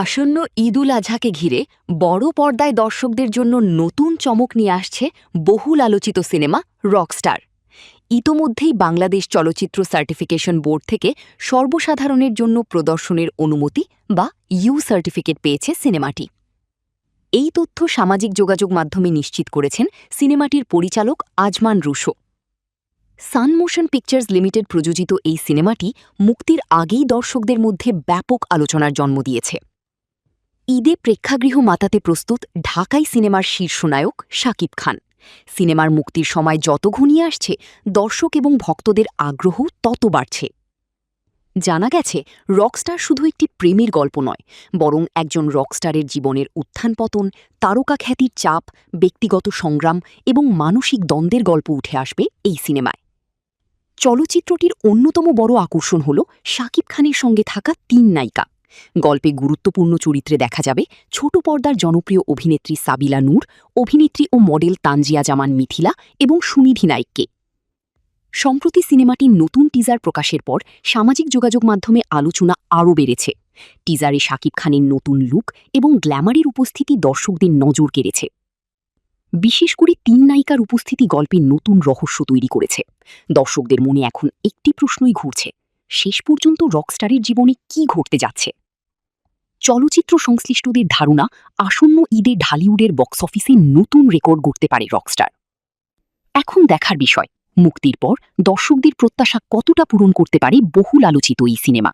আসন্ন ঈদুল আজহাকে ঘিরে বড় পর্দায় দর্শকদের জন্য নতুন চমক নিয়ে আসছে বহুল আলোচিত সিনেমা রকস্টার। ইতোমধ্যেই বাংলাদেশ চলচ্চিত্র সার্টিফিকেশন বোর্ড থেকে সর্বসাধারণের জন্য প্রদর্শনের অনুমতি বা ইউ সার্টিফিকেট পেয়েছে সিনেমাটি। এই তথ্য সামাজিক যোগাযোগ মাধ্যমে নিশ্চিত করেছেন সিনেমাটির পরিচালক আজমান রুশো। সান মোশন পিকচার্স লিমিটেড প্রযোজিত এই সিনেমাটি মুক্তির আগেই দর্শকদের মধ্যে ব্যাপক আলোচনার জন্ম দিয়েছে। ঈদে প্রেক্ষাগৃহ মাতাতে প্রস্তুত ঢাকাই সিনেমার শীর্ষনায়ক শাকিব খান। সিনেমার মুক্তির সময় যত ঘনিয়ে আসছে, দর্শক এবং ভক্তদের আগ্রহ তত বাড়ছে। জানা গেছে, রকস্টার শুধু একটি প্রেমের গল্প নয়, বরং একজন রকস্টারের জীবনের উত্থান পতন, তারকা খ্যাতির চাপ, ব্যক্তিগত সংগ্রাম এবং মানসিক দ্বন্দ্বের গল্প উঠে আসবে এই সিনেমায়। চলচ্চিত্রটির অন্যতম বড় আকর্ষণ হল শাকিব খানের সঙ্গে থাকা ৩ নায়িকা। গল্পে গুরুত্বপূর্ণ চরিত্রে দেখা যাবে ছোট পর্দার জনপ্রিয় অভিনেত্রী সাবিলা নূর, অভিনেত্রী ও মডেল তানজিয়া জামান মিথিলা এবং সুনিধি নাইককে। সম্প্রতি সিনেমাটির নতুন টিজার প্রকাশের পর সামাজিক যোগাযোগ মাধ্যমে আলোচনা আরও বেড়েছে। টিজারে শাকিব খানের নতুন লুক এবং গ্ল্যামারের উপস্থিতি দর্শকদের নজর কেড়েছে। বিশেষ করে ৩ নায়িকার উপস্থিতি গল্পের নতুন রহস্য তৈরি করেছে। দর্শকদের মনে এখন একটি প্রশ্নই ঘুরছে, শেষ পর্যন্ত রকস্টারের জীবনে কী ঘটতে যাচ্ছে। চলচ্চিত্র সংশ্লিষ্টদের ধারণা, আসন্ন ঈদে ঢালিউডের বক্স অফিসে নতুন রেকর্ড গড়তে পারে রকস্টার। এখন দেখার বিষয়, মুক্তির পর দর্শকদের প্রত্যাশা কতটা পূরণ করতে পারে বহুল আলোচিত এই সিনেমা।